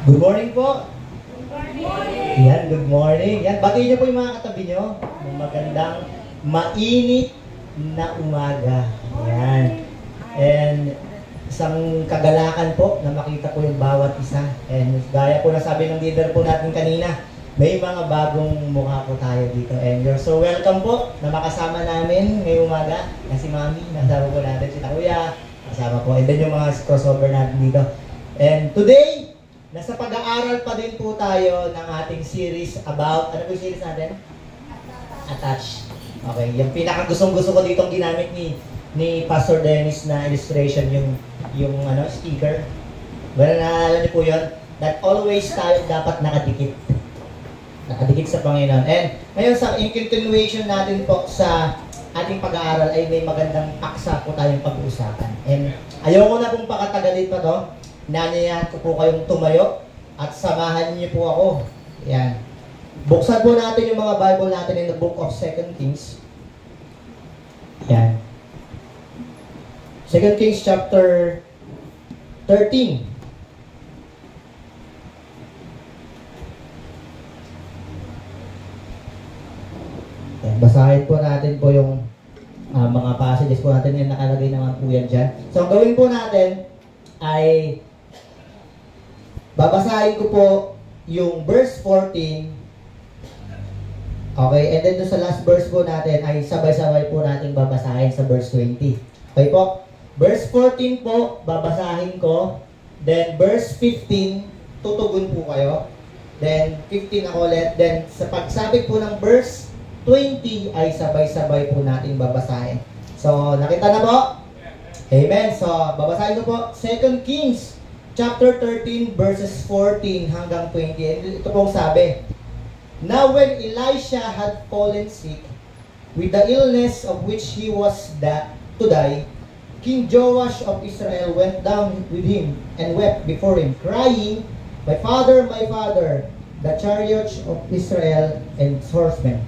Good morning po. Good morning. Yan, good morning. Yan, batiin niyo po yung mga katabi niyo. Ng magandang, mainit na umaga. Yan. And isang kagalakan po na makita po yung bawat isa. And gaya po na sabi ng leader po natin kanina, may mga bagong mukha po tayo dito. And you're so welcome po na makasama namin ngayong umaga. Na si Mami, nasama po natin si Takuya. Kasama po. And then yung mga crossover natin dito. And today, nasa pag-aaral pa din po tayo ng ating series about, ano po yung series natin? Attach. Okay, yung pinakagustong-gusto ko ditong ginamit ni Pastor Dennis na illustration, yung sticker. Well, naalala niyo po yun? That always tayo dapat nakadikit. Nakadikit sa Panginoon. And ngayon, in continuation natin po sa ating pag-aaral ay may magandang paksa po tayong pag-uusapan. And ayoko na pong pakatagalin pa to. Nanyayahan ko po kayong tumayo at samahan niyo po ako. Yan. Buksan po natin yung mga Bible natin in the book of 2 Kings. Yan. 2 Kings chapter 13. Yan. Basahin po natin po yung mga passages po natin yung nakalagay naman po yan dyan. So, ang gawin po natin ay babasahin ko po yung verse 14. Okay, and then doon sa last verse po natin ay sabay-sabay po natin babasahin sa verse 20. Okay po? Verse 14 po, babasahin ko. Then verse 15, tutugon po kayo. Then 15 ako ulit. Then sa pagsabit po ng verse 20 ay sabay-sabay po natin babasahin. So, nakita na po? Amen. So, babasahin ko po 2 Kings chapter 13 verses 14 hanggang 20. And ito pong sabi, Now when Elisha had fallen sick with the illness of which he was to die, King Joash of Israel went down with him and wept before him, crying, my father, the chariots of Israel and horsemen.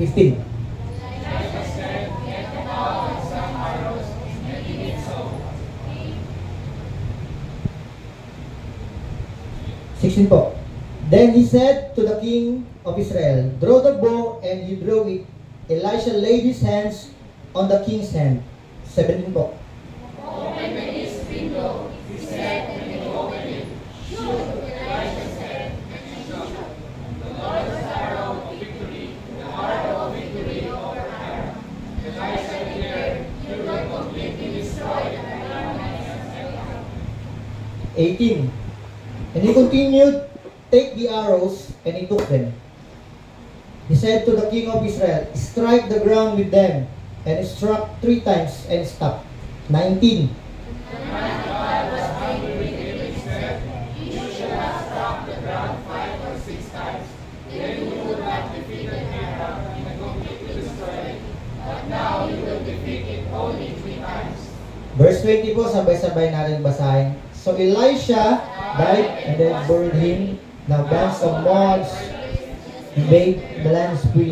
15. Elisha said, Get the bow and some arrows, and he did so. 16 po. Then he said to the king of Israel, Draw the bow, and he drew it. Elisha laid his hands on the king's hand. 17 po. Open the east window, he said, and he opened it. Shoot, Elisha said, and he shot. The Lord's arrow of victory, the arrow of victory over Aram. Elisha declared, You will completely destroy the Arameans. 18. And he continued, Take the arrows, and he took them. He said to the king of Israel, Strike the ground with them. And he struck 3 times and stopped. 19. The man of God was angry with him and said, You should have struck the ground 5 or 6 times. Then you would have defeated Aram and completely destroyed it. But now you will defeat it only 3 times. Verse 20 po, sabay-sabay natin basahin. So Elisha died and then buried him. Now bands of Moabs invade the land spring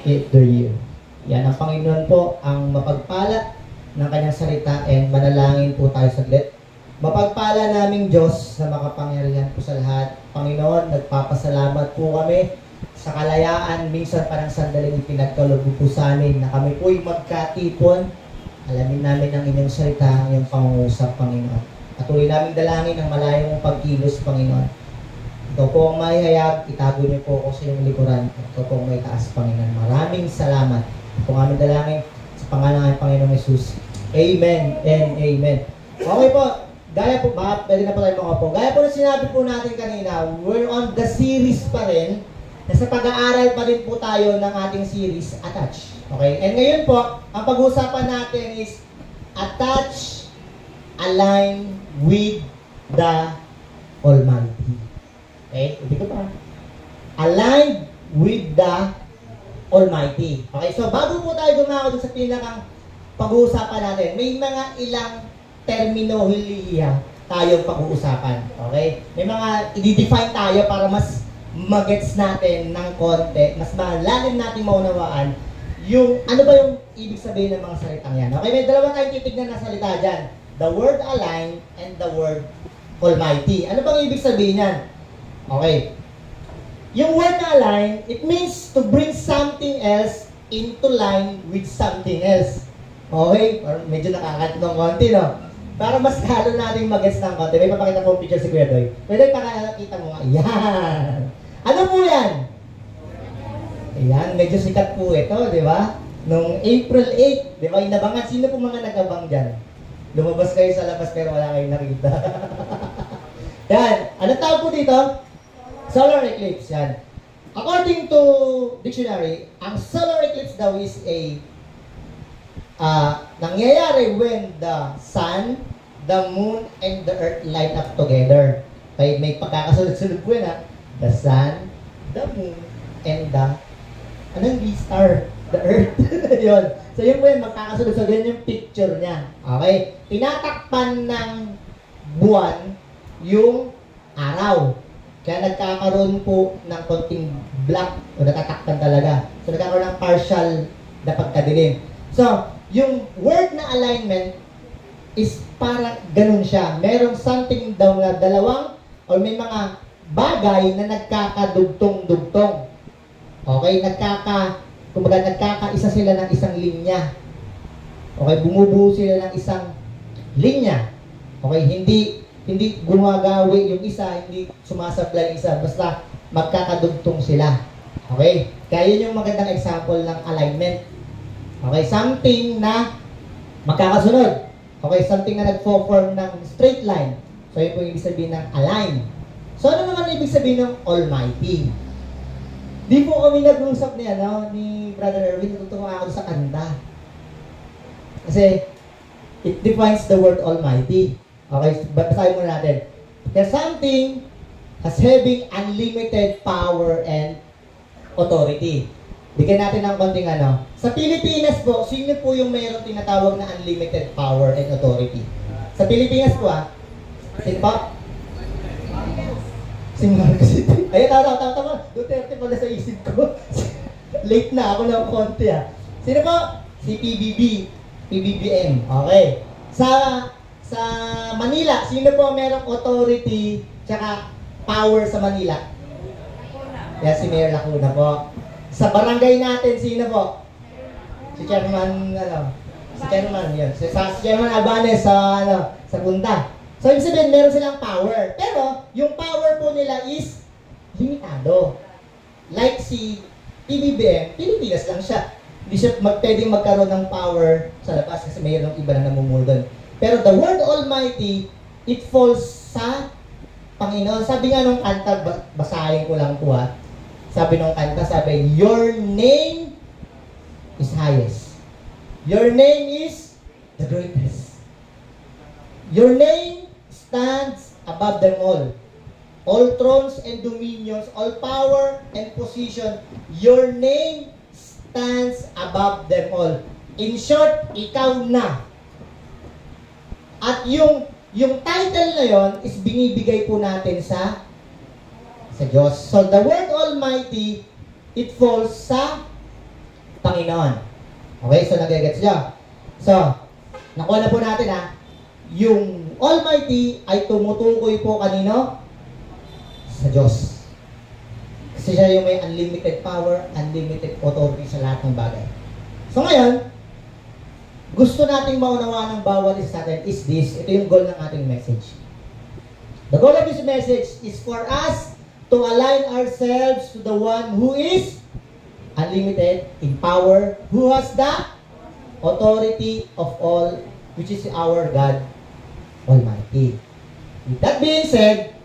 their year. Yan ang Panginoon po ang mapagpala ng kanyang salita, and manalangin po tayo saglit. Mapagpala naming Diyos na makapangyarihan po sa lahat. Panginoon, nagpapasalamat po kami sa kalayaan, minsan parang sandaling pinagkaloob po sa amin na kami po'y magkatipon. Alamin namin ang inyong salita, ang iyong pangungusap, Panginoon. Patuloy namin dalangin ang malayong pagkilos, Panginoon. Ito po ang may hayag, itago niyo po ako sa iyong likuran. Ito po ang may taas, Panginoon. Maraming salamat. Ito po ang aming dalangin sa pangalan ng Panginoong Jesus. Amen and amen. Okay po, gaya po, pwede na po tayo mga po. Gaya po na sinabi po natin kanina, we're on the series pa rin. Nasa pag-aaral pa rin po tayo ng ating series, Attach. Okay? And ngayon po, ang pag-uusapan natin is attach, align with the Almighty. Okay? Hindi ko pa. Align with the Almighty. Okay? So, bago po tayo dumako sa pinakang pag-uusapan natin, may mga ilang terminolohiya tayong pag-uusapan. Okay? May mga i-define tayo para mas magets natin ng konti, mas malalim natin maunawaan yung ano ba yung ibig sabihin ng mga salitang yan. Okay? May dalawa tayong titignan na salita dyan. The word align and the word Almighty. Ano bang ibig sabihin yan? Okay. Yung word na align, it means to bring something else into line with something else. Okay? Or medyo nakakatong konti, no? Para mas lalo natin mag-gets ng konti. May papakita po picture si Kuya Doy. Pwede para nakita mo nga. Yan! Ano po yan? Ayan, medyo sikat po ito, di ba? Nung April 8, di ba? Inabangan. Sino po mga nag-abang dyan? Lumabas kayo sa labas pero wala kayong nakita. Yan. Ano tawag po dito? Solar eclipse. Yan. According to dictionary, ang solar eclipse daw is a nangyayari when the sun, the moon, and the earth line up together. Kaya may pagkakasunod-sunod po yan, ha? The sun, the moon, and the star, the earth. Yun. So yun po yan, magkakasunod-sunod. Yan yung picture niya. Okay? Tinatakpan ng buwan yung araw. Kaya nagkakaroon po ng konting black o natatakpan talaga. So nagkakaroon ng partial na pagkadilim. So, yung word na alignment is para ganun siya. Merong something daw na dalawang o may mga bagay na nagkakadugtong-dugtong. Okay? Kumbaga nagkakaisa sila ng isang linya. Okay? Bumubuo sila ng isang linya. Okay? Hindi gumagawi yung isa, hindi sumasablay yung isa, basta magkakadugtong sila. Okay? Kaya yun yung magandang example ng alignment. Okay? Something na magkakasunod. Okay? Something na nagfo-form ng straight line. So, yun po yung ibig sabihin ng align. So, ano naman ibig sabihin ng Almighty? Di po kami nag-usap ni Brother Erwin, natutuwa ako sa kanta. Kasi, it defines the word Almighty. Okay, basahin muna natin. There's something as having unlimited power and authority. Bigyan natin ng konting Sa Pilipinas po, sino po yung mayroong tinatawag na unlimited power and authority? Sa Pilipinas po sino po? Si Marcos City. Ayun, tama. Duterte pala sa isip ko. Late na ako ng konti Sino po? Si PBBM. Okay. Sa Manila, sino po merong authority tsaka power sa Manila? Yan, si Mayor Lacuna po. Sa barangay natin, sino po? Si Chairman, si Chairman, yun. Si Chairman Abanes sa Punta. So, ibig sabihin, meron silang power. Pero, yung power po nila is limitado. Like si PBBM, Pilipinas lang siya. Hindi siya pwedeng magkaroon ng power sa labas kasi mayroong iba na namumuno doon. Pero the word Almighty, it falls sa Panginoon. Sabi nga nung kanta, basahin ko lang po Sabi nung kanta, your name is highest. Your name is the greatest. Your name stands above them all. All thrones and dominions, all power and position, your name stands above them all. In short, ikaw na. At yung title na yon is binibigay po natin sa Diyos. So, the word Almighty, it falls sa Panginoon. Okay, so nagagets niya. So, nakuha na po natin yung Almighty ay tumutukoy po kanino? Sa Diyos. Kasi siya yung may unlimited power, unlimited authority sa lahat ng bagay. So, ngayon, gusto nating maunawaan ng bawat isa sa atin is this. Ito yung goal ng ating message. The goal of this message is for us to align ourselves to the one who is unlimited in power, who has the authority of all, which is our God Almighty. With that being said,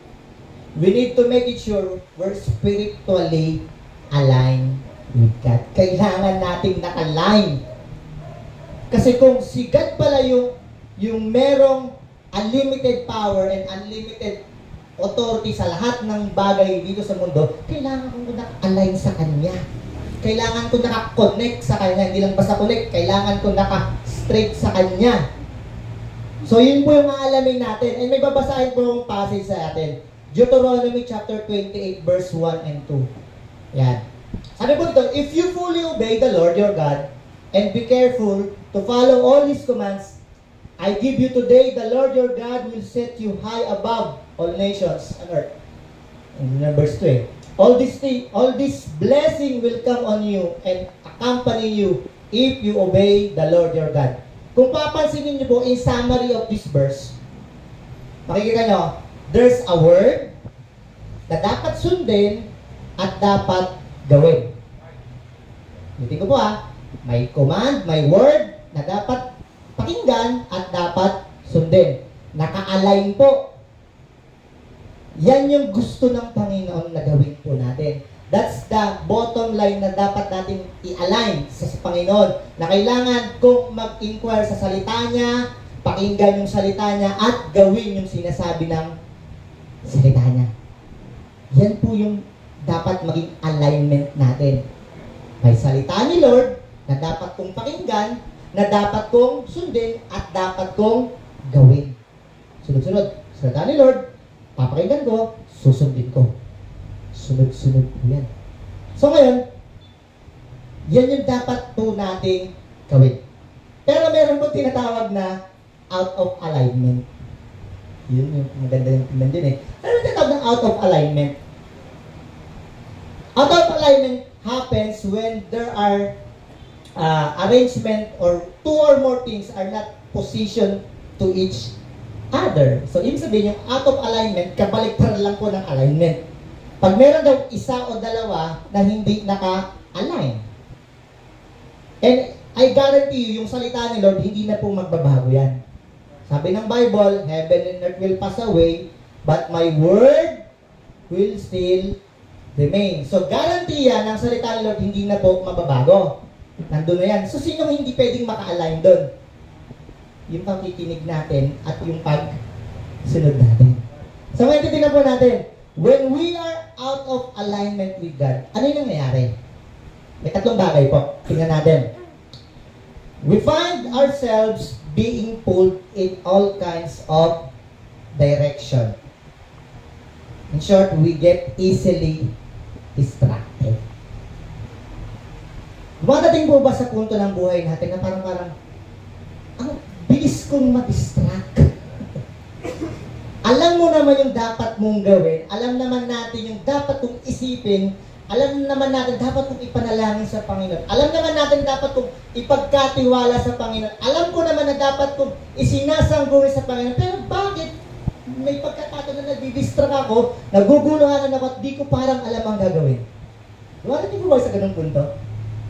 we need to make it sure we're spiritually aligned with God. Kailangan nating naka-align. Kasi kung si God pala yung merong unlimited power and unlimited authority sa lahat ng bagay dito sa mundo, kailangan ko naka-align sa Kanya. Kailangan ko naka-connect sa Kanya. Hindi lang basta connect, kailangan ko naka-straight sa Kanya. So yun po yung aalamin natin. And may babasahin po yung passage sa atin. Deuteronomy chapter 28 verse 1 and 2. Yan. Sabi po dito, if you fully obey the Lord your God, and be careful to follow all His commands, I give you today, the Lord your God will set you high above all nations on earth. In verse 2 all this blessing will come on you and accompany you if you obey the Lord your God. Kung papansinin niyo po in summary of this verse, makikita nyo, there's a word na dapat sundin at dapat gawin. Ulitin ko po may command, may word na dapat pakinggan at dapat sundin. Naka-align po. Yan yung gusto ng Panginoon na gawin po natin. That's the bottom line na dapat natin i-align sa Panginoon. Na kailangan kung mag-inquire sa salita niya, pakinggan yung salita niya, at gawin yung sinasabi ng salita niya. Yan po yung dapat maging alignment natin. May salita ni Lord na dapat kong pakinggan, na dapat kong sundin, at dapat kong gawin. Sunod-sunod. Salita ni Lord, papakinggan ko, susundin ko. Sunod-sunod po yan. So ngayon, yan yung dapat po nating gawin. Pero meron po tinatawag na out of alignment. Yun yung maganda yung tingnan din Ano yung tinatawag ng out of alignment? Out of alignment happens when there are arrangement or two or more things are not positioned to each other. So, ibig sabihin yung out of alignment, kabaliktaran lang po ng alignment. Pag meron daw isa o dalawa na hindi naka-align. And I guarantee you, yung salita ni Lord, hindi na po magbabago yan. Sabi ng Bible, heaven and earth will pass away, but my word will still remain. So, guarantee yan ng salita ni Lord, hindi na po mababago. Nandun na yan. So, sino hindi pwedeng maka-align doon? Yung pakikinig natin at yung pag-sunod natin. So, ngayon titignan po natin, when we are out of alignment with God, ano yung nangyayari? May tatlong bagay po. Tingnan natin. We find ourselves being pulled in all kinds of direction. In short, we get easily distracted. Dumadating po ba sa punto ng buhay natin na parang ang bilis kong ma-distract. Alam mo naman yung dapat mong gawin. Alam naman natin yung dapat kong isipin. Alam naman natin dapat kong ipanalangin sa Panginoon. Alam naman natin dapat kong ipagkatiwala sa Panginoon. Alam ko naman na dapat kong isinasangguni sa Panginoon. Pero bakit may pagkataon na nadidistract ako, naguguluhan ako at di ko parang alam ang gagawin? Wala din po ba sa ganung punto?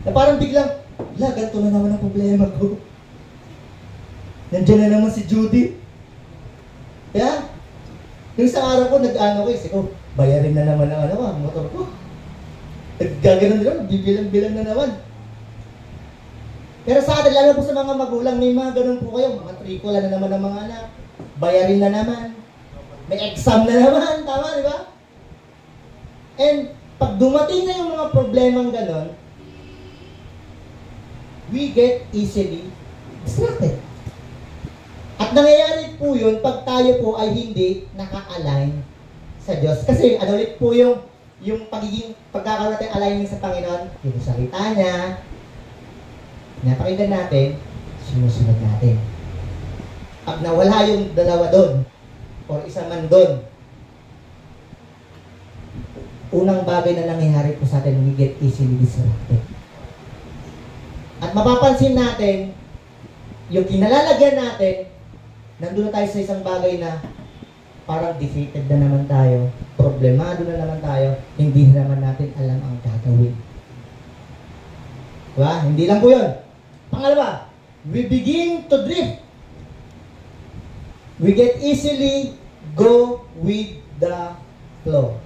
Na parang biglang, ganito na naman ang problema ko. Nandiyan na naman si Judy. Kaya, yung sa araw ko, nag-ano ko, bayarin na naman ang motor ko. Gaganon nila, bibilang-bilang na naman. Pero sa atin, lalo po sa mga magulang, may mga ganun po kayo. Matrikula na naman ang mga anak. Bayarin na naman. May exam na naman. Tama, di ba? And, pag dumating na yung mga problemang ganon, we get easily distracted. At nangyayari po yun pag tayo po ay hindi naka-align sa Diyos. Kasi ano ulit po yung pagiging pagkakaroon natin alignment sa Panginoon, yung salita niya, napakinggan natin, sinusunod natin. Pag nawala yung dalawa doon, o isa man doon, unang bagay na nangyayari po sa atin, we get easily distracted. At mapapansin natin, yung kinalalagyan natin, nandun na tayo sa isang bagay na parang defeated na naman tayo, problemado na naman tayo, hindi na naman natin alam ang gagawin. Diba? Hindi lang po yun. Pangalawa, we begin to drift. We get easily go with the flow.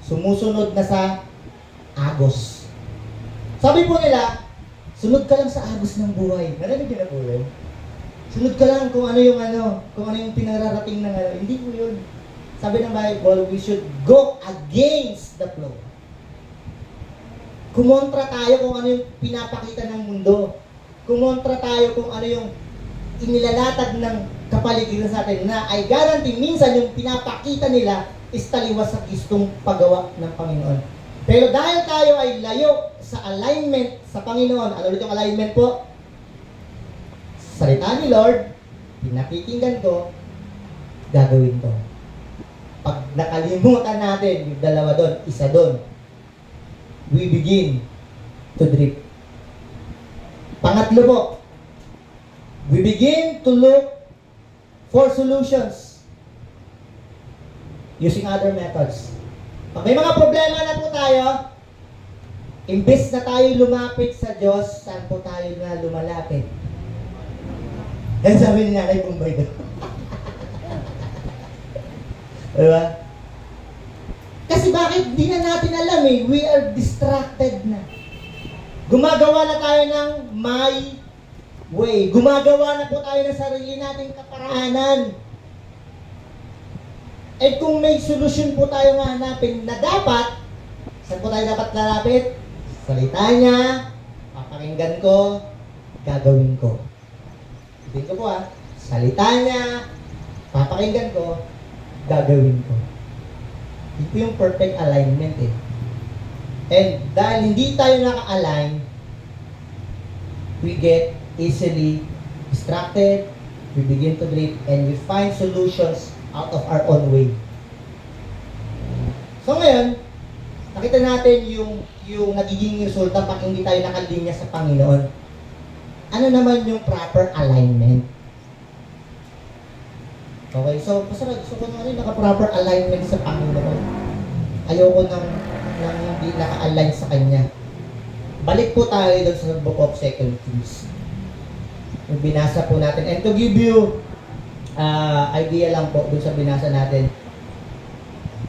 Sumusunod na sa agos. Sabi po nila, sunod ka lang sa agos ng buhay. Narinig din na po yun? Sunod ka lang kung ano yung pinararating ng Hindi po yun. Sabi ng Bible, we should go against the flow. Kumontra tayo kung ano yung pinapakita ng mundo. Kumontra tayo kung ano yung inilalatag ng kapaligiran sa atin na I guarantee minsan yung pinapakita nila is taliwas sa gustong paggawa ng Panginoon. Pero dahil tayo ay layo sa alignment sa Panginoon, ano ulit yung alignment po? Salita ni Lord, pinakikinggan ko, gagawin ko. Pag nakalimutan natin yung dalawa doon, isa doon, we begin to drift. Pangatlo po, we begin to look for solutions using other methods. Pag may mga problema na po tayo, imbes na tayo lumapit sa Diyos, saan po tayo na lumalapit? Yan sabi ni Nanay Bombay doon. Diba? Kasi bakit? Di na natin alam eh. We are distracted na. Gumagawa na tayo ng my way. Gumagawa na po tayo ng sarili nating kaparaanan. Eh kung may solusyon po tayo hanapin na dapat, saan po tayo dapat lalapit? Salita niya, papakinggan ko, gagawin ko. Sabihin ko po salita niya, papakinggan ko, gagawin ko. Ito yung perfect alignment eh. And dahil hindi tayo naka-align, we get easily distracted, we begin to drift, and we find solutions out of our own way. So ngayon, nakita natin yung nagiging resulta pag hindi tayo nakalinya sa Panginoon. Ano naman yung proper alignment? Okay, so gusto ko na rin naka-proper alignment sa Panginoon. Ayoko nang hindi naka-align sa Kanya. Balik po tayo doon sa Book of 2 Kings. Yung binasa po natin. And to give you idea lang po doon sa binasa natin,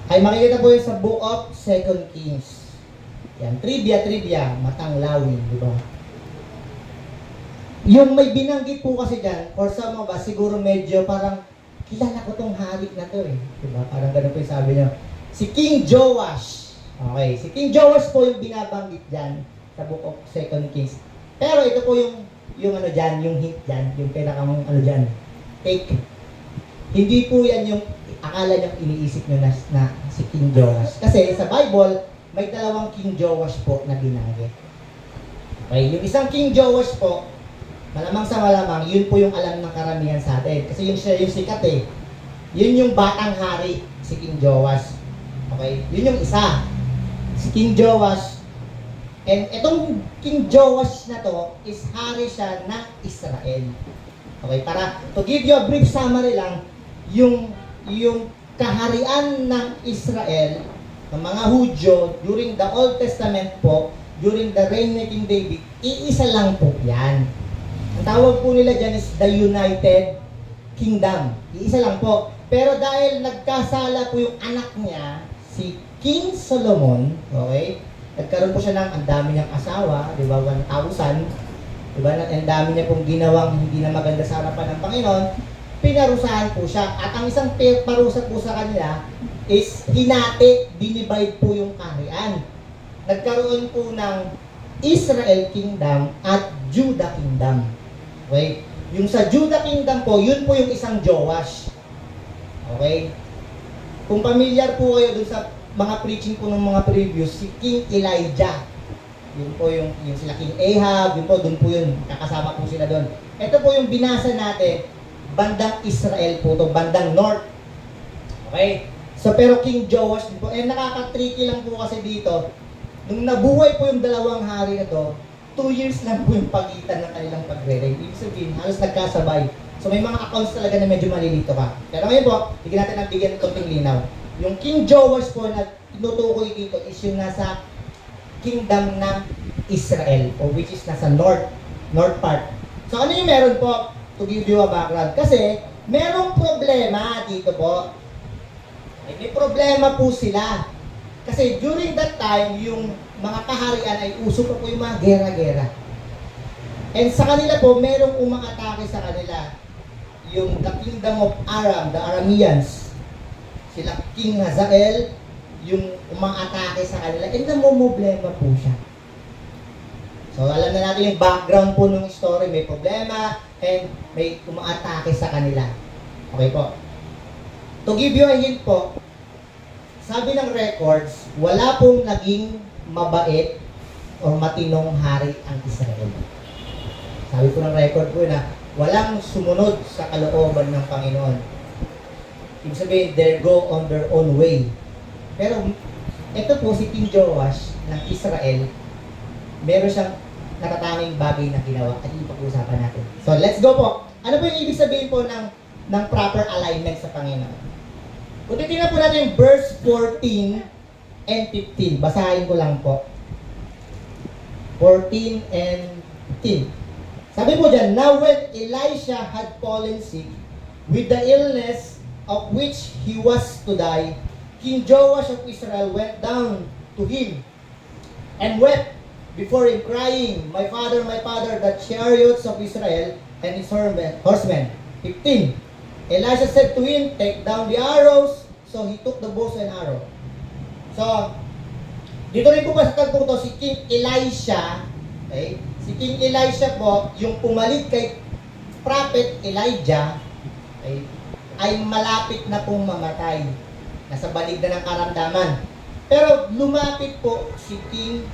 ay makikita po yun sa Book of 2 Kings. Yan, trivia, matanglawin, di ba? Yung may binanggit po kasi dyan, for some of us, siguro medyo parang, kilala ko tong hari na to eh. Di ba? Parang ganun po yung sabi niya. Si King Joash. Okay, si King Joash po yung binabanggit dyan sa Book of 2 Kings. Pero ito po yung ano dyan, yung hint dyan, yung pinakang ano dyan, take. Hindi po yan yung akala niyang iniisip nyo na si King Joash. Kasi sa Bible, may dalawang King Joash po na binanggit. Okay, yung isang King Joash po, malamang sa malamang, yun po yung alam ng karamihan sa atin. Kasi yun siya yung sikat eh. Yun yung batang hari, si King Joash. Okay, yun yung isa. Si King Joash. And itong King Joash na to is hari siya ng Israel. Okay, para to give you a brief summary lang, yung kaharian ng Israel, ng mga Hudyo, during the Old Testament po, during the reign ni King David, iisa lang po yan. Ang tawag po nila dyan is the United Kingdom. Iisa lang po. Pero dahil nagkasala po yung anak niya, si King Solomon, okay, nagkaroon po siya ng ang dami niyang asawa, di ba, 1,000, di ba, ang dami niya pong ginawang hindi na maganda sa harapan ng Panginoon, pinarusahan po siya. At ang isang parusa po sa kanila is hinati, dinivide po yung kaharian. Nagkaroon po ng Israel Kingdom at Judah Kingdom. Okay? Yung sa Judah Kingdom po, yun po yung isang Joash. Okay? Kung familiar po kayo dun sa mga preaching po ng mga previous, si King Elijah. Yun po yung sila King Ahab, yun po, dun po yun. Kakasama po sila dun. Ito po yung binasa natin, bandang Israel po to, bandang North. Okay? So, pero King Joash din po, nakaka-tricky lang po kasi dito, nung nabuhay po yung dalawang hari na to, 2 years lang po yung pagitan ng kanilang pagre-reign. Ibig sabihin, halos nagkasabay. So may mga accounts talaga na medyo malilito pa. Pero ngayon po, bigyan natin ng bigyan konting linaw. Yung King Joash po na tinutukoy dito is yung nasa kingdom ng Israel, o which is nasa north part. So ano yung meron po? To give you a background. Kasi merong problema dito po. May problema po sila. Kasi during that time, yung mga kaharian ay uso pa po yung mga gera-gera. And sa kanila po, merong umakatake sa kanila. Yung the kingdom of Aram, the Arameans. Sila King Hazael, yung umakatake sa kanila. And namumblema po siya. So alam na natin yung background po ng story. May problema and may umakatake sa kanila. Okay po. To give you a hint po, sabi ng records, wala pong naging mabait o matinong hari ang Israel. Sabi po ng record po na walang sumunod sa kalooban ng Panginoon. Ibig sabihin, they go on their own way. Pero, ito po si King Joash ng Israel, meron siyang natatanging bagay na ginawa at ipag-uusapan natin. So, let's go po. Ano po yung ibig sabihin po ng proper alignment sa Panginoon? Kung titignan po natin yung verse 14 and 15, basahin ko lang po. 14 and 15. Sabi po dyan, now when Elisha had fallen sick with the illness of which he was to die, King Joash of Israel went down to him and wept before him, crying, my father, the chariots of Israel and his horsemen. 15. Elisha said to him, take down the arrows. So he took the bow and arrow. So, dito rin po pa sa tagpong to, si King Elisha, okay? Si King Elisha po, yung pumalit kay Prophet Elijah, okay, ay malapit na pong mamatay. Nasa balig na ng karamdaman. Pero lumapit po si King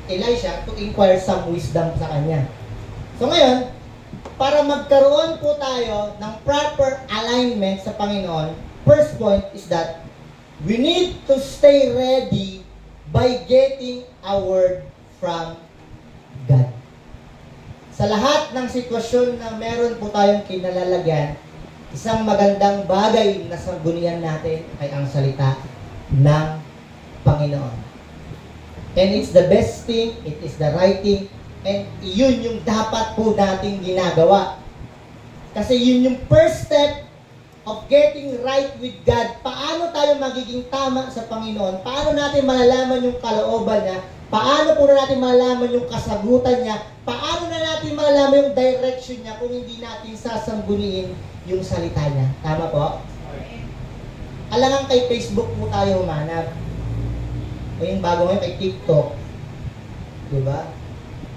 Elisha to inquire some wisdom sa kanya. So ngayon, para magkaroon po tayo ng proper alignment sa Panginoon, first point is that we need to stay ready by getting a word from God. Sa lahat ng sitwasyon na meron po tayong kinalalagyan, isang magandang bagay na sanggunian natin ay ang salita ng Panginoon. And it's the best thing, it is the right thing, and yun yung dapat po nating ginagawa. Kasi yun yung first step of getting right with God. Paano tayo magiging tama sa Panginoon? Paano natin malalaman yung kalooban niya? Paano po na natin malalaman yung kasagutan niya? Paano na natin malalaman yung direction niya kung hindi natin sasangguniin yung salita niya? Tama po? Alangan kay Facebook po tayo humanap. O yung bago ngayon kay TikTok. Diba?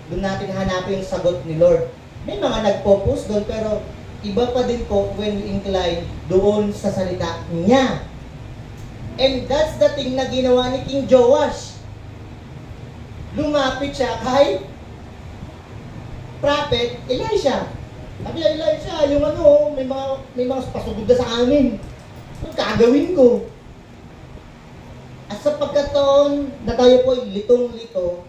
Doon natin hanapin yung sagot ni Lord. May mga nagpo-post doon, pero iba pa din po when we incline doon sa salita niya. And that's the thing na ginawa ni King Joash. Lumapit siya kay Prophet Elisha. Sabi niya, Elisha, yung ano, may mga pasugod na sa amin. Ano gagawin ko? At sa pagkataon na tayo po litong-lito,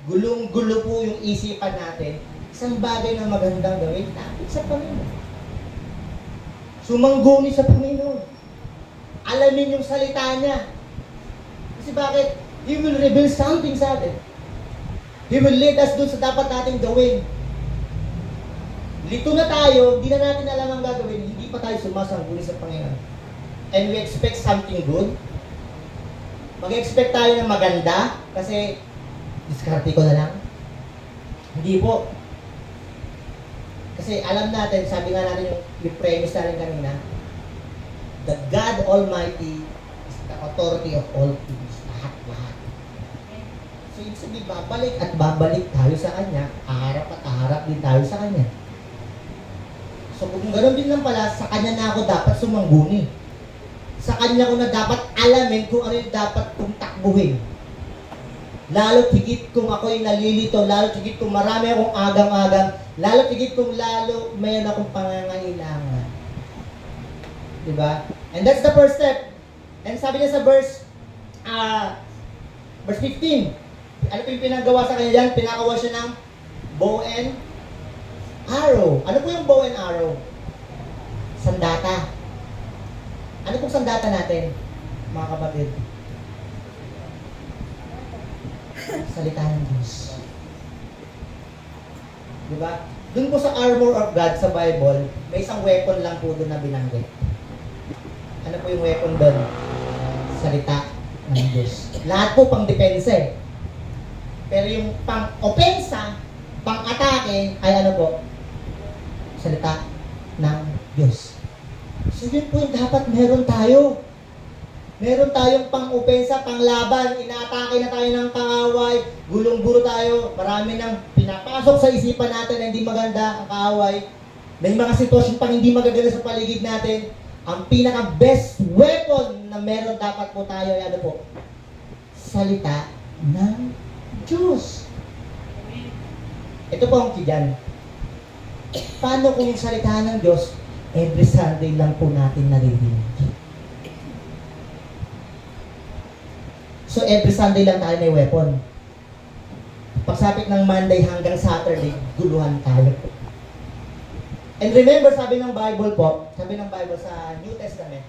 gulong-gulo po yung isipan natin, isang bagay na magandang gawin, lapit sa Panginoon. Sumangguni sa Panginoon. Alamin yung salita niya. Kasi bakit? He will reveal something sa atin. He will lead us dun sa dapat natin gawin. Lito na tayo, hindi na natin alam ang gagawin, hindi pa tayo sumasangguni sa Panginoon. And we expect something good. Mag-expect tayo ng maganda, kasi diskarte ko na lang. Hindi po. Kasi alam natin, sabi nga natin yung premise natin kanina, that God Almighty is the authority of all things. Lahat. So, ibig sabihin, babalik at babalik tayo sa Kanya, aharap at aharap din tayo sa Kanya. So, kung ganoon din lang pala, sa Kanya na ako dapat sumangguni. Sa Kanya ko na dapat alamin kung ano yung dapat kong takbuhin. Lalo higit kung ako'y nalilito, lalo higit kung marami akong agang-agang, lalo higit kung lalo mayroon akong pangangailangan. Diba? And that's the first step. And sabi niya sa verse 15, ano po yung pinagawa sa kanya dyan? Pinakawa siya ng bow and arrow. Ano po yung bow and arrow? Sandata. Ano pong sandata natin, mga kapatid? Salita ng Diyos. Diba? Doon po sa armor of God sa Bible, may isang weapon lang po doon na binanggit. Ano po yung weapon doon? Salita ng Diyos. Lahat po pang depensa. Pero yung pang-opensa, pang-atake, ay ano po? Salita ng Diyos. So yun po yung dapat meron tayo. Meron tayong pang-opensa, pang-laban, inaatake na tayo ng kaaway, gulong-gulo tayo, marami nang pinapasok sa isipan natin na hindi maganda ang kaaway. May mga sitwasyon pang hindi magaganda sa paligid natin. Ang pinaka-best weapon na meron dapat po tayo ay ano po? Salita ng Diyos. Ito po ang kidyan. Paano kung yung salita ng Diyos, every Sunday lang po natin naririnig? So every Sunday lang tayo may weapon. Pagsapit ng Monday hanggang Saturday, guluhan tayo. And remember, sabi ng Bible po, sabi ng Bible sa New Testament,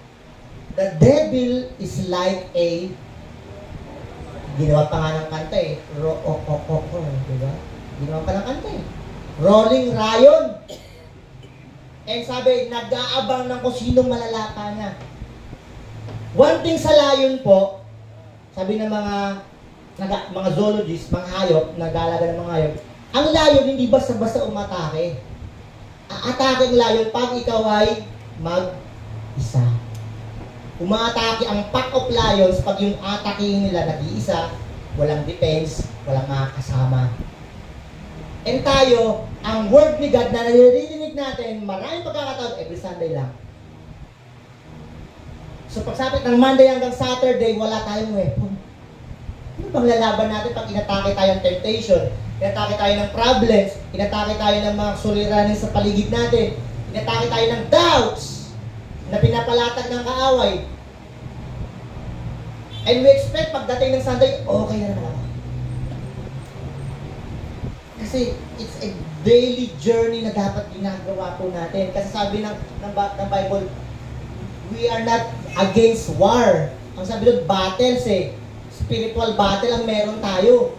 the devil is like a, ginawa pa nga ng kanta eh, diba? Ginawa pa ng kanta eh. Rolling lion. And sabi, nag-aabang ng kung sinong malalapa niya. One thing sa lion po, sabi ng mga zoologists, mga hayop, nag-aalaga ng mga hayop, ang lion hindi basta-basta umatake. Aatake ang lion pag ikaw ay mag-isa. Umatake ang pack of lions pag yung ataking nila nag-iisa, walang defense, walang makakasama. And tayo, ang word ni God na naririnig natin, maraming pagkakataon, every Sunday lang. So pagsapit ng Monday hanggang Saturday, wala tayong weapon. Ano bang lalaban natin pag inatake tayo ng temptation, inatake tayo ng problems, inatake tayo ng mga suliranin sa paligid natin, inatake tayo ng doubts na pinapalatag ng kaaway. And we expect pagdating ng Sunday, okay na naman ako. Kasi it's a daily journey na dapat ginagawa po natin. Kasi sabi ng Bible, we are not against war. Ang sabi doon, battles eh. Spiritual battle ang meron tayo.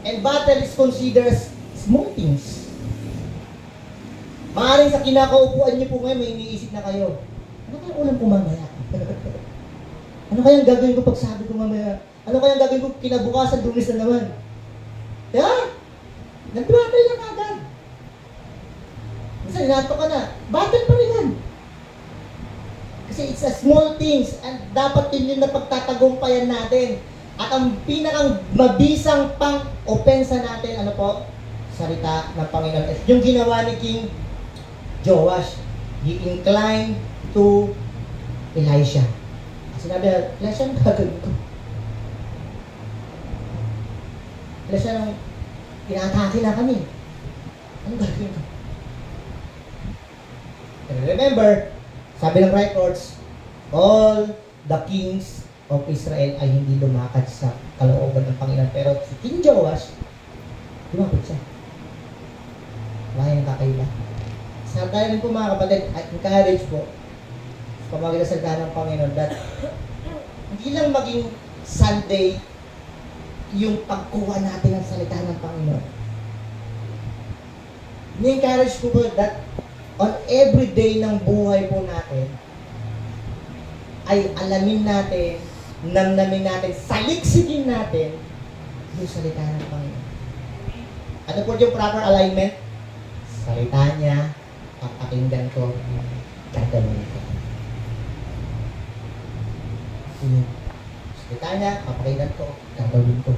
And battle is considered small things. Maaaring sa kinakaupuan niyo po ngayon, may iniisip na kayo. Ano kayang ulam ko mamaya? Ano kayang gagawin ko pag sabi ko mamaya? Ano kayang gagawin ko kinabukasan, Lunes na naman? Yeah? Nag-battle na agad. Minsan, inato ka na. Battle pa rin yan. Kasi it's a small things and dapat yun na pagtatagumpayan natin. At ang pinakang mabisang pang-opensa natin, ano po? Salita ng Panginoon. Yung ginawa ni King Joash, he inclined to Elisha. Sinabi na, Elisha, ang gagawin ko? Elisha, nang inaatake na kami. Anong gagawin ko? And remember, sabi ng records, all the kings of Israel ay hindi lumakad sa kalooban ng Panginoon. Pero si King Joash, lumapit siya. Wala yung kakaiba. Sa tayo rin po mga kapatid, at encourage po, pamagin sa salita ng Panginoon, that hindi lang maging Sunday yung pagkuha natin ng salita ng Panginoon. Ni-encourage ko po that on every day ng buhay po natin, ay alamin natin, namnamin natin, saliksikin natin yung salita ng Panginoon. Ano po yung proper alignment? Salita niya, papakinggan ko, gagawin ko. Salita niya, papakinggan ko, gagawin ko.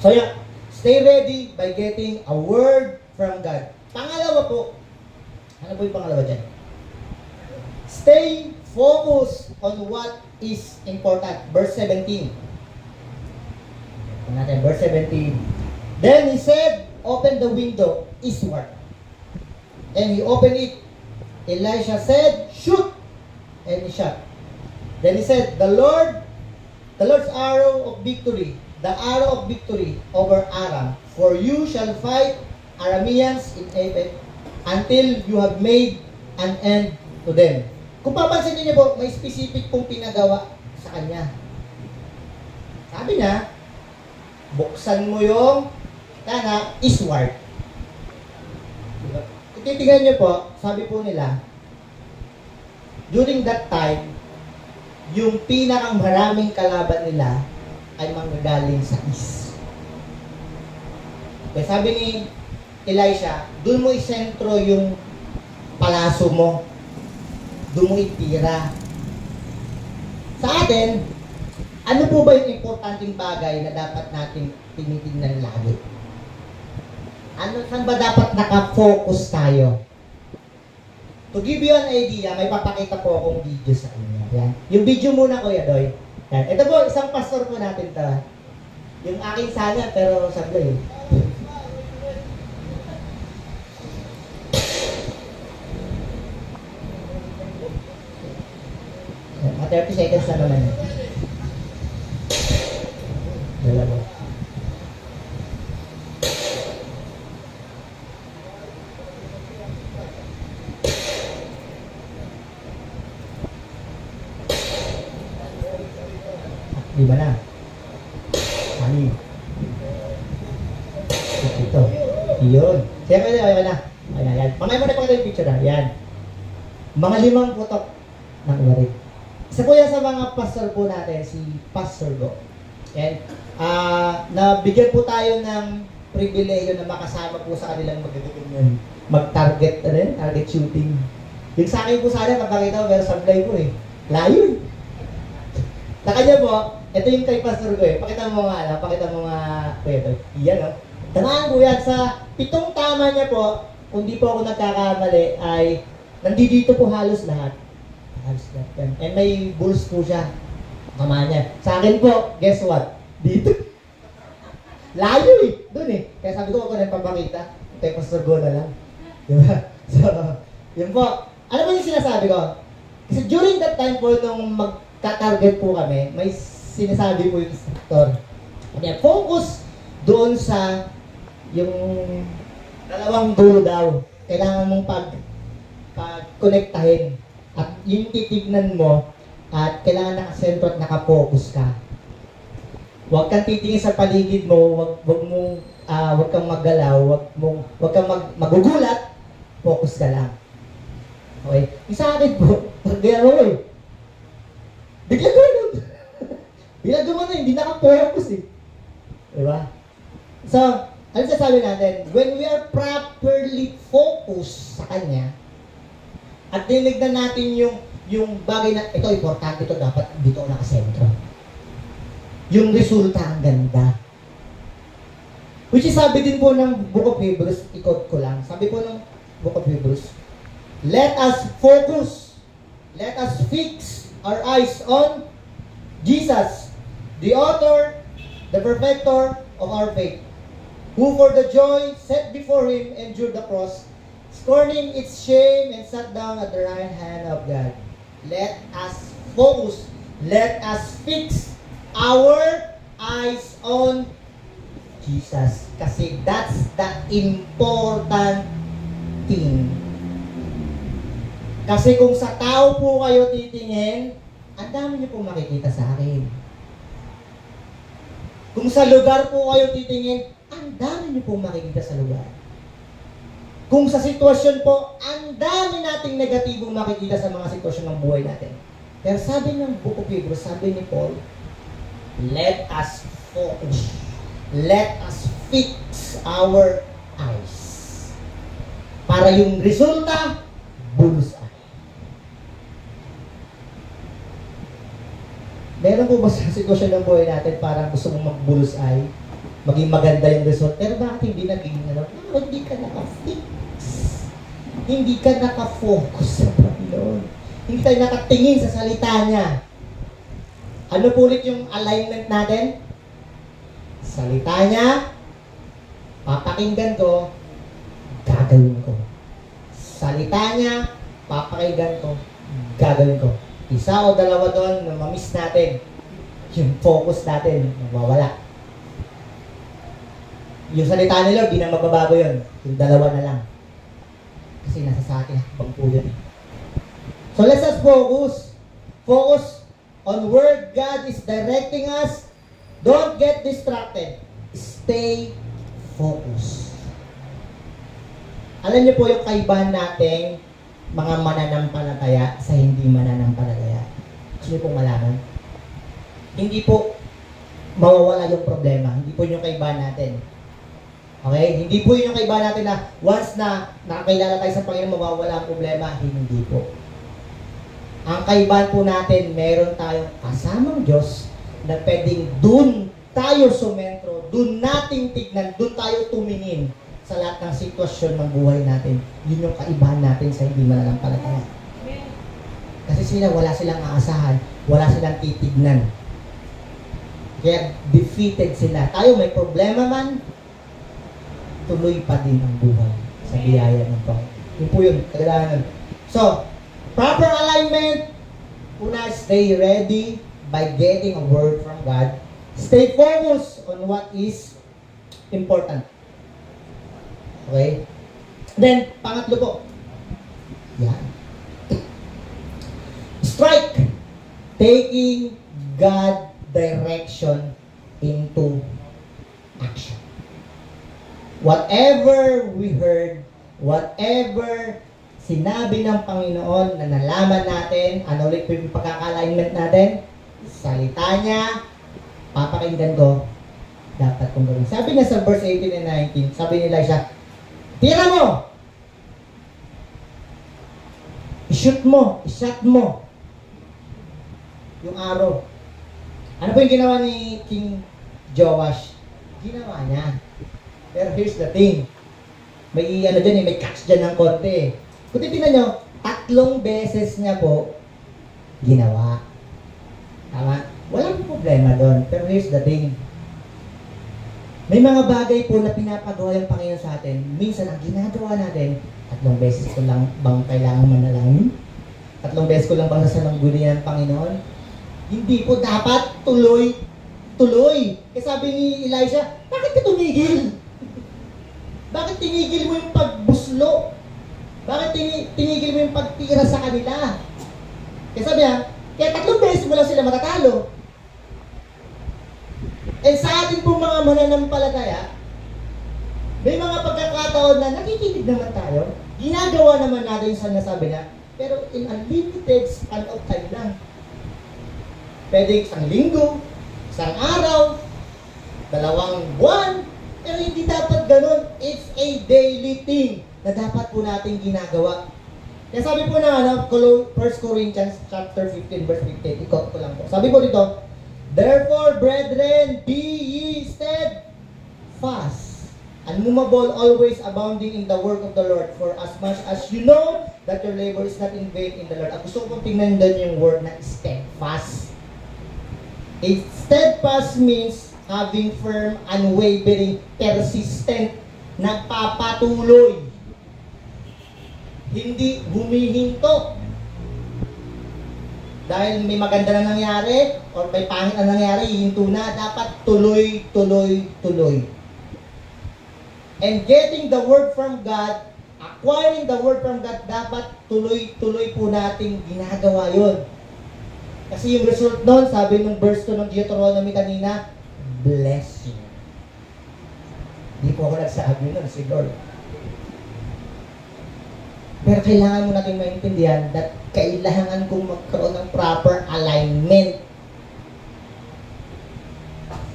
So yeah, stay ready by getting a word from God. Pangalawa po, ano po yung pangalawa dyan? Stay focused on what is important. Verse 17. Natin, verse 17. Then he said, open the window eastward. And he opened it. Elisha said, shoot. And he shot. Then he said, the Lord's arrow of victory, the arrow of victory over Aram. For you shall fight Arameans in Aphek until you have made an end to them. Kung papansin niyo po, may specific pong pinagawa sa kanya. Sabi niya, buksan mo yung eastward. Diba? Kung titignan niyo po, sabi po nila, during that time, yung pinakang maraming kalaban nila ay manggagaling sa east. Kaya sabi ni Elisha, doon mo isentro yung palaso mo. Doon mo itira. Sa atin, ano po ba yung importanteng bagay na dapat natin tinitingnan lagi? Saan ba dapat nakafocus tayo? To give you an idea, may papakita po akong video sa inyo. Yan. Yung video muna, Kuya Doy. Yan. Ito po, isang pastor po natin to. Yung aking sana, pero sabi Mga 30 seconds na naman. Dalawa. Lima na. Ani. Ito. Yun. Siyempre, okay na. Ayan, ayan. Mamaya mo na pakita yung picture na. Ayan. Mga 5 putok ng umarig. Isa po yan sa mga pastor po natin, si Pastor Go. And, nabigyan po tayo ng pribileyo na makasama po sa kanilang mag-target, target shooting. Yung sa akin po sana, kapakita ko, pero sablay po eh. Layo eh. Sa kanya po, ito yung kay Pastor Go eh. Pakita mo nga, ito. Iyan o. Tanahan po yan, sa 7 tama niya po, kung di po ako nagkakamali, ay nandito po halos lahat. Halos lahat yan. And may bulls po siya. Tama niya. Sa akin po, guess what? Dito. Layo eh. Doon eh. Kaya sabi ko, ako na papakita. Kay Pastor Go na lang. Diba? So, yun po. Ano ba yung sinasabi ko? Kasi during that time po, nung magka-target po kami, may sinasabi po yung instructor. Kaya focus doon sa yung dalawang dulo daw. Kailangan mong pag-connectahin. At yung titignan mo, at kailangan nakasentro at nakafocus ka. Huwag kang titingin sa paligid mo, huwag kang maggalaw, huwag kang magugulat, focus ka lang. Okay? Yung sa akin po, gaya mo eh. Bigla gano'n. Bigla gano'n hindi naka-focus eh. Diba? So, ano sasabi natin? When we are properly focused sa Kanya, at dinignan natin yung bagay na, ito importante, ito dapat dito nakasentro. Yung resulta ang ganda. Which is sabi din po ng Book of Hebrews, ikot ko lang. Sabi po ng Book of Hebrews, let us focus, let us fix our eyes on Jesus, the author, the perfecter of our faith, who for the joy set before him endured the cross, scorning its shame, and sat down at the right hand of God. Let us focus, let us fix our eyes on Jesus. Kasi that's the important thing. Kasi kung sa tao po kayo titingin, ang dami niyo po makikita sa akin. Kung sa lugar po kayo titingin, ang dami niyo po makikita sa lugar. Kung sa sitwasyon po, ang dami nating negatibong makikita sa mga sitwasyon ng buhay natin. Pero sabi ng Book of Hebrews, sabi ni Paul, let us focus. Let us fix our eyes. Para yung resulta, bulusay. Meron po ba sa sitwasyon ng buhay natin parang gusto mong magbulusay, maging maganda yung result, pero bakit hindi naging hindi ka naka-fix? Hindi ka naka-focus sa Panginoon. Hindi tayo nakatingin sa salita niya. Ano po ulit yung alignment natin? Salita niya, papakinggan ko, gagawin ko. Salita niya, papakinggan ko, gagawin ko. Isa o dalawa doon na mamiss natin, yung focus natin, mawawala. Yung salita ni Lord, di na magbabago yun. Yung dalawa na lang. Kasi nasa sa atin, habang po yun. So let's just focus. Focus on where God is directing us. Don't get distracted. Stay focused. Alam niyo po yung kaibahan nating mga mananampalataya sa hindi mananampalataya. Gusto niyo pong malaman? Hindi po mawawala yung problema. Hindi po yung kaibahan natin. Okay? Hindi po yun yung kaibahan natin na once na nakakilala tayo sa Panginoon, mawawala ang problema. Hindi po. Ang kaibahan po natin, meron tayong kasamang Diyos na pwedeng dun tayo sumentro, dun nating tignan, dun tayo tumingin sa lahat ng sitwasyon ng buhay natin. Yun yung kaibahan natin sa hindi mananampalataya. Kasi sila, wala silang aasahan, wala silang titignan. Kaya defeated sila. Tayo may problema man, tuloy pa din ang buhay sa biyaya ng Panginoon. Yun po yun, kailangan. So, proper alignment, una, stay ready by getting a word from God. Stay focused on what is important. Okay? Then, pangatlo po. Yan. Strike. Taking God direction into action. Whatever we heard, whatever sinabi ng Panginoon na nalaman natin, ano ulit yung pagkaka-alignment natin? Salita niya, papakinggan ko, dapat kong gawin. Sabi niya sa verse 18 and 19, sabi ni Elisha, tira mo! I-shoot mo! I-shot mo! Yung arrow. Ano po yung ginawa ni King Joash? Ginawa niya. Pero here's the thing. May ano dyan may catch dyan ng konti. Kung titignan nyo, 3 beses niya po ginawa. Tama? Walang problema doon. Pero here's the thing. May mga bagay po na pinapagawa yung Panginoon sa atin. Minsan, ang ginagawa natin, 3 beses ko lang bang kailangan manalangin? 3 beses ko lang bang nasa nanggunian ng Panginoon? Hindi po dapat tuloy. Kasi sabi ni Elisha, bakit ka tumigil? Bakit tinigil mo yung pagbuslo? Bakit tinigil mo yung pagtira sa kanila? Kaya sabi niya, kaya 3 beses mo lang sila matatalo. And sa atin po mga mananampalataya, may mga pagkakataon na nakikinig naman tayo, ginagawa naman natin yung sinasabi niya, pero in a limited span of time lang. Pwede 1 linggo, 1 araw, 2 buwan, pero hindi dapat ganun. It's a daily thing na dapat po natin ginagawa. Kaya sabi po na 1 Corinthians chapter 15 verse 15, ikot ko lang po. Sabi po dito, therefore, brethren, be ye steadfast, unmovable, always abounding in the work of the Lord, for as much as you know that your labor is not in vain in the Lord. At gusto kong tingnan doon yung word na steadfast. Steadfast means having firm, unwavering, persistent, nagpapatuloy. Hindi humihinto. Dahil may maganda na nangyari or may pangit na nangyari, hihinto na. Dapat tuloy. And getting the word from God, acquiring the word from God, dapat tuloy po nating ginagawa yun. Kasi yung result nun, sabi nung verse 2 ng Deuteronomy kanina, blessing. Hindi po ako nagsabi nun, si Lord. Pero kailangan mo natin maintindihan that kailangan kong magkaroon ng proper alignment.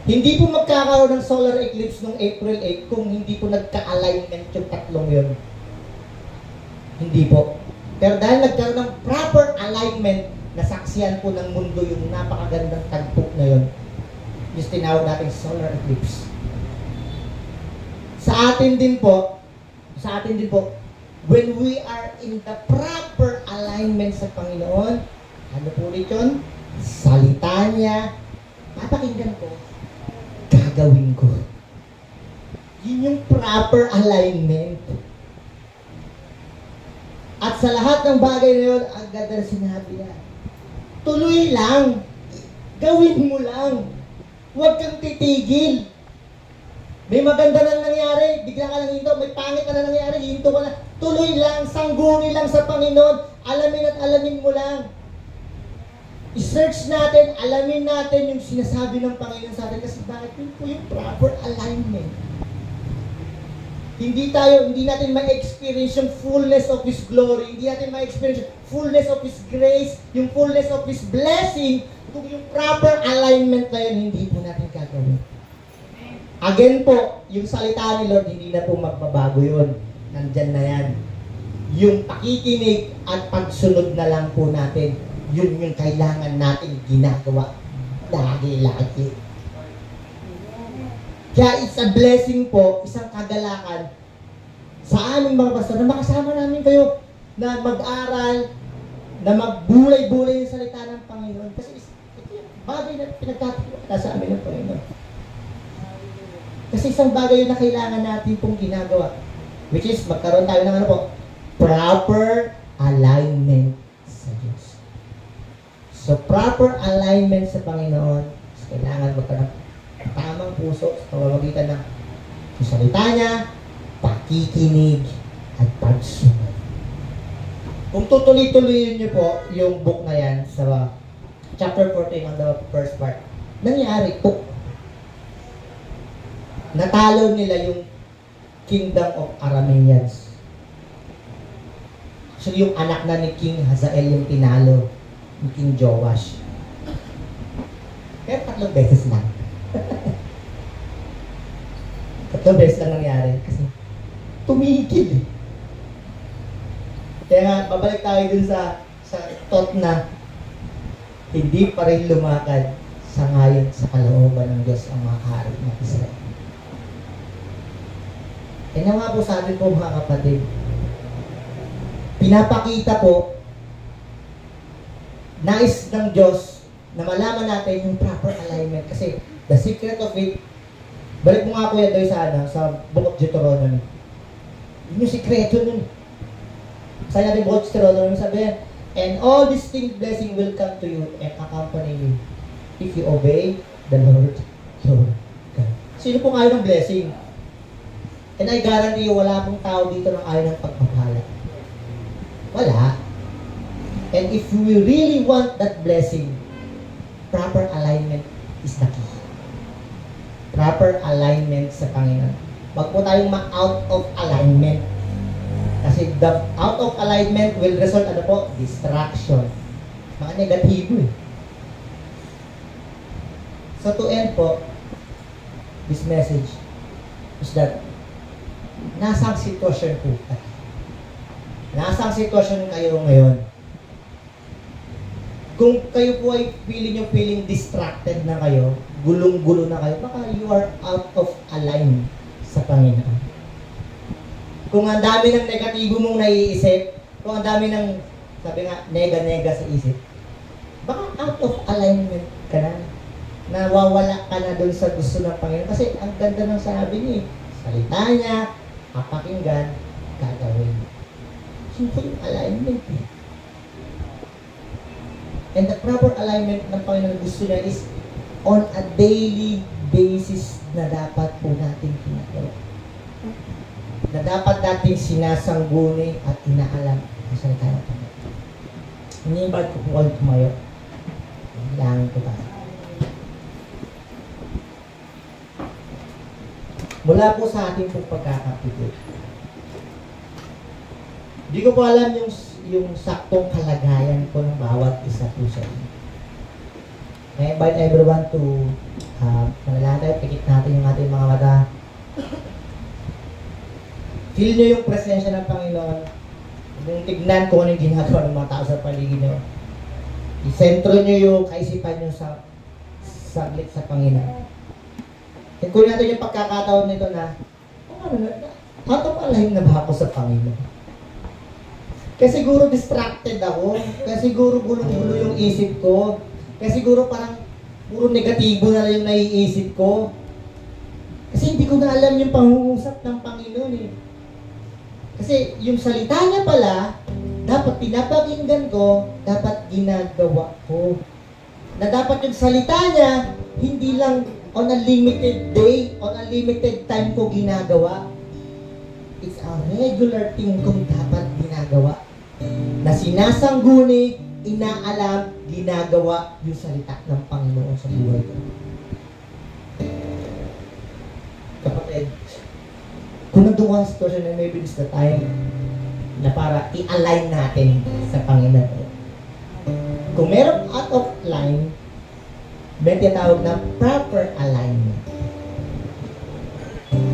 Hindi po magkakaroon ng solar eclipse noong April 8 kung hindi po nagka-alignment yung 3 yun. Hindi po. Pero dahil nagkaroon ng proper alignment, nasaksiyan po ng mundo yung napakagandang tagpo na yun. Yung tinawag natin solar eclipse. Sa atin din po, when we are in the proper alignment sa Panginoon, ano po ulit yun? Salita niya, papakinggan ko, gagawin ko. Yun yung proper alignment. At sa lahat ng bagay na yun, ang ganda na sinabi niya, tuloy lang. Gawin mo lang. Huwag kang titigil. May maganda na nangyari, bigla ka lang hinto. May pangit na nangyari, hinto ka na. Tuloy lang, sangguni lang sa Panginoon. Alamin at alamin mo lang. I-search natin, alamin natin yung sinasabi ng Panginoon sa atin. Kasi bakit yun po yung proper alignment. Hindi natin ma-experience yung fullness of His glory. Hindi natin ma-experience yung fullness of His grace, yung fullness of His blessing, kung yung proper alignment na yun, hindi po natin gagawin. Again po, yung salita ni Lord, hindi na po magbabago yun. Nandyan na yan. Yung pakikinig at pagsunod na lang po natin, yun yung kailangan natin ginagawa. Lagi. Kaya it's a blessing po, isang kagalakan sa aming mga pastor na makasama namin kayo na mag-aral, na magbulay-bulay yung salita ng Panginoon. Kasi ito yung bagay na pinagkatiwala sa amin ng Panginoon. Kasi isang bagay yun na kailangan natin pong ginagawa. Which is, magkaroon tayo ng proper alignment sa Diyos. So, proper alignment sa Panginoon, kailangan magkaroon ng puso sa pamamagitan ng salita niya, pakikinig, at pagsunod. Kung tutuloy-tuloyin niyo po yung book na yan sa chapter 14 on the first part, nangyari po. Natalo nila yung Kingdom of Arameans. So yung anak na ni King Hazael yung tinalo ni King Joash. Pero 3 beses lang. 3 beses lang nangyari kasi tumigil eh. Kaya nga, babalik tayo dun sa thought na hindi pa rin lumakad sa ngayon sa kalooban ng Diyos ang mga hari ng Israel. Kaya nga po sa atin po mga kapatid, pinapakita po nais ng Diyos na malaman natin yung proper alignment. Kasi the secret of it, balik mo nga po yan doon sa Book of Deuteronomy. Yun yung sikreto nun. Sa natin Book of Deuteronomy, sabihin, and all distinct blessing will come to you and accompany you if you obey the Lord your God. Sino pong ayaw ng blessing? And I guarantee you, wala pong tao dito ng ayaw ng pagpapala. Wala. And if we really want that blessing, proper alignment is the key. Proper alignment sa Panginoon. Wag po tayong ma-out of alignment. Kasi the out of alignment will result, ano po? Distraction. Mga negatibo eh. So to end po, this message is that nasang sitwasyon po tayo. Nasang sitwasyon kayo ngayon. Kung kayo po ay feeling distracted na kayo, gulong-gulo na kayo, baka you are out of align sa Panginoon. Kung ang dami ng negatibo mong naiisip, kung ang dami ng, sabi nga, nega-nega sa isip, baka out of alignment ka na. Nawawala ka na doon sa gusto ng Panginoon. Kasi ang ganda ng sabi niya, salita niya, kapakinggan, gagawin. Siyempre yung alignment eh. And the proper alignment ng Panginoon gusto niya is on a daily basis na dapat po natin ginagawa. Na dapat natin sinasangguni at inaalam ang salita ng Panginoon. Ini-invite ko po kayo tumayo. Langin ko tayo. Mula po sa ating pong pagkakapitid. Hindi ko po alam yung saktong kalagayan po ng bawat isa po sa inyo. I invite everyone to manalangin, pikit natin yung ating mga mata. Feel nyo yung presensya ng Panginoon. Yung tignan kung ano yung ginagawa ng mga tao sa paligid nyo. Isentro nyo yung kaisipan nyo sa saglit sa Panginoon. At kung natin yung pagkakataon nito na, out of align na ba ako sa Panginoon? Kasi siguro distracted ako. Kasi siguro gulong-gulo yung isip ko. Kasi siguro parang puro negatibo na lang yung naiisip ko. Kasi hindi ko na alam yung pangungusap ng Panginoon eh. Kasi yung salita niya pala, dapat pinapakinggan ko, dapat ginagawa ko. Na dapat yung salita niya, hindi lang on a limited day, on a limited time ko ginagawa. It's a regular thing kong dapat ginagawa. Na sinasangguni, inaalam, ginagawa yung salita ng Panginoon sa buhay ko. Kapatid, kung nandun ka sa sitwasyon na maybe this the time na para i-align natin sa Panginoon. Kung meron out of line, may tinatawag na proper alignment.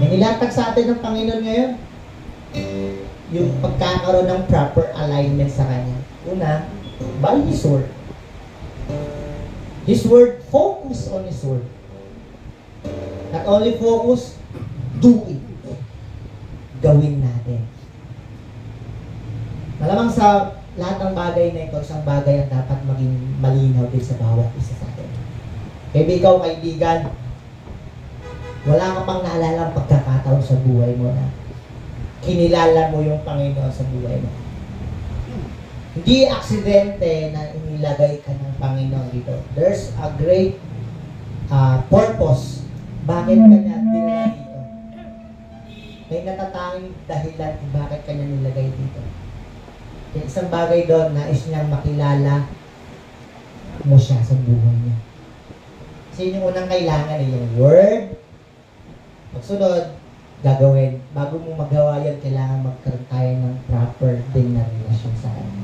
May nilatag sa atin ng Panginoon ngayon, yung pagkakaroon ng proper alignment sa Kanya. Una, by His Word. His Word, focus on His Word. Not only focus, do it. Gawin natin. Malamang sa lahat ng bagay na ito, isang bagay ang dapat maging malinaw din sa bawat isa sa atin. Maybe ikaw, kaibigan, wala ka pang naalala ang pagkakataon sa buhay mo na kinilala mo yung Panginoon sa buhay mo. Hindi aksidente na inilagay ka ng Panginoon dito. There's a great purpose bakit kanya dinala dito. May natatanging dahilan kung bakit kanya nilagay dito. Yung isang bagay doon, nais niyang makilala mo siya sa buhay niya. Kasi yung unang kailangan ay yung word. Pagsunod, gagawin. Bago mo magawa yan, kailangan magkaroon tayo ng proper din na relasyon sa kanya.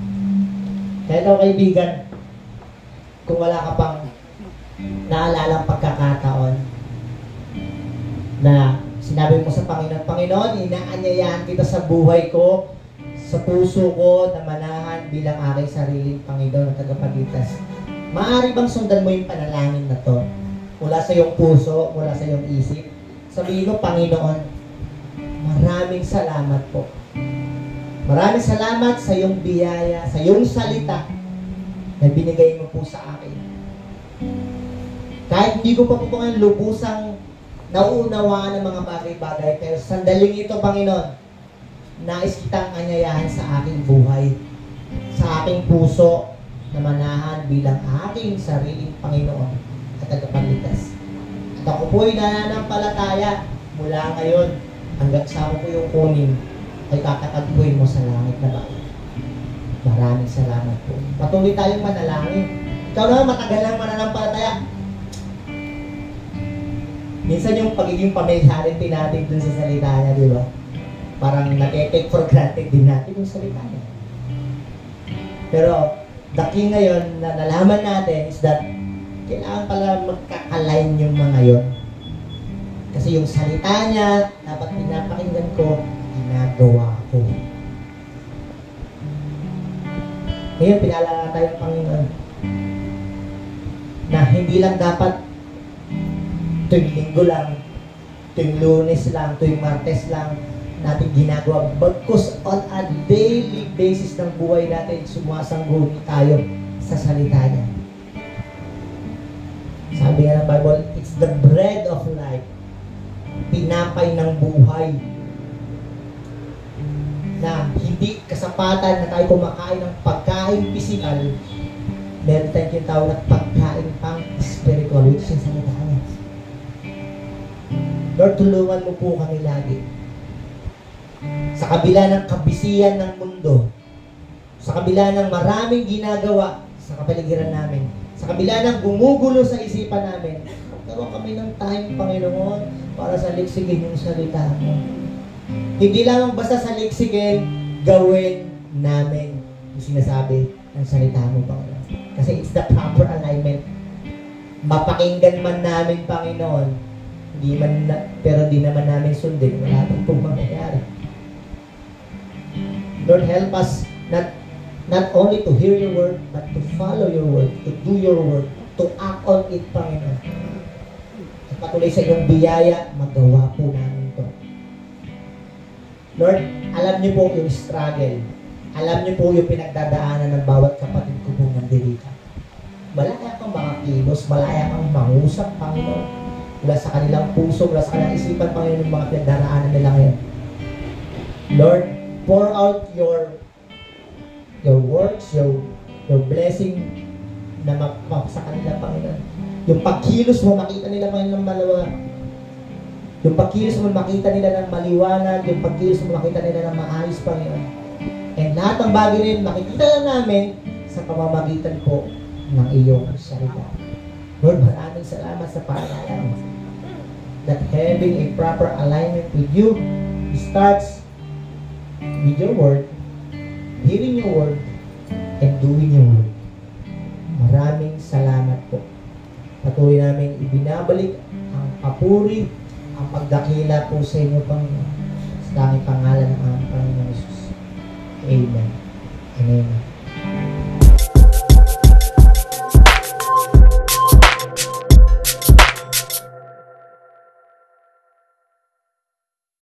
Kaya ito kaibigan, kung wala ka pang naalalang pagkakataon na sinabi mo sa Panginoon, Panginoon, inaanyayahan kita sa buhay ko, sa puso ko, na manahan bilang aking sariling Panginoon at tagapagligtas. Maaari bang sundan mo yung panalangin na to? Mula sa iyong puso, mula sa iyong isip. Sabihin mo, Panginoon, maraming salamat po. Maraming salamat sa iyong biyaya, sa iyong salita na binigay mo po sa akin. Kahit hindi ko pa po ngayon lubusang nauunawaan ng mga bagay-bagay, pero sandaling ito, Panginoon, nais kitang anyayahan sa aking buhay, sa aking puso, na manahan bilang aking sariling Panginoon at tagapagligtas. At ako po'y nananampalataya mula ngayon hanggang sa ako po yung kunin ay kakatagpuin mo sa langit na bayan. Maraming salamat po. Patuloy tayong manalangin. Ikaw naman matagal lang mananampalataya. Minsan yung pagiging familiarity natin dun sa salita niya, di ba? Parang nag-take for granted din natin yung salita niya. Pero, the key ngayon na nalaman natin is that kailangan pala magkakalign yung mga yon. Kasi yung salita niya, dapat pinapakinggan ko, ginagawa ko. Ngayon, pinaalala tayo ng Panginoon na hindi lang dapat tuwing linggo lang, tuwing Lunes lang, tuwing Martes lang natin ginagawa. Bagkus on a daily basis ng buhay natin, sumasangguni tayo sa salita niya. Sabi nga ng Bible, it's the bread of life. Pinapay ng buhay. Na hindi kasapatan na tayo kumakain ng pagkain physical, meron tayong tinatawag na pagkain pang spiritual, which is yung salita niya. Lord, tulungan mo po kami lagi. Sa kabila ng kabisihan ng mundo, sa kabila ng maraming ginagawa sa kapaligiran namin, sa kabila ng gumugulo sa isipan namin, magkaroon kami ng time, Panginoon, para saliksigin yung salita mo. Hindi lang basta saliksigin, gawin namin yung sinasabi ng salita mo, Panginoon. Kasi it's the proper alignment. Mapakinggan man namin, Panginoon, pero di naman namin sundin, wala pong mangyayari. Lord, help us not only to hear your word, but to follow your word, to do your word, to act on it, Panginoon. At patuloy sa iyong biyaya, magawa po namin ito. Lord, alam niyo po yung struggle. Alam niyo po yung pinagdadaanan ng bawat kapatid ko pong nandito. Malaya kang makakilos, malaya kang mangusap, Panginoon. Mula sa kanilang puso, mula sa kanilang isipan, Panginoon, yung mga pinagdaraanan nila ngayon. Lord, pour out your words, your blessing na sa kanila, Panginoon. Yung pagkilos mo, makita nila, Panginoon, ng malawa. Yung pagkilos mo, makita nila ng maliwanag. Yung pagkilos mo, makita nila ng maayos, Panginoon. And lahat ng bagay rin, makikita lang namin sa pamamagitan po ng iyong salita. Lord, maraming salamat sa paalala mo that having a proper alignment with you starts with your word, hearing your word, and doing your word. Maraming salamat po. Patuloy namin ibinabalik ang papuri, ang pagdakila po sa inyo, Panginoon. Sa tanging pangalan ng aming Panginoon Jesus. Amen. Amen.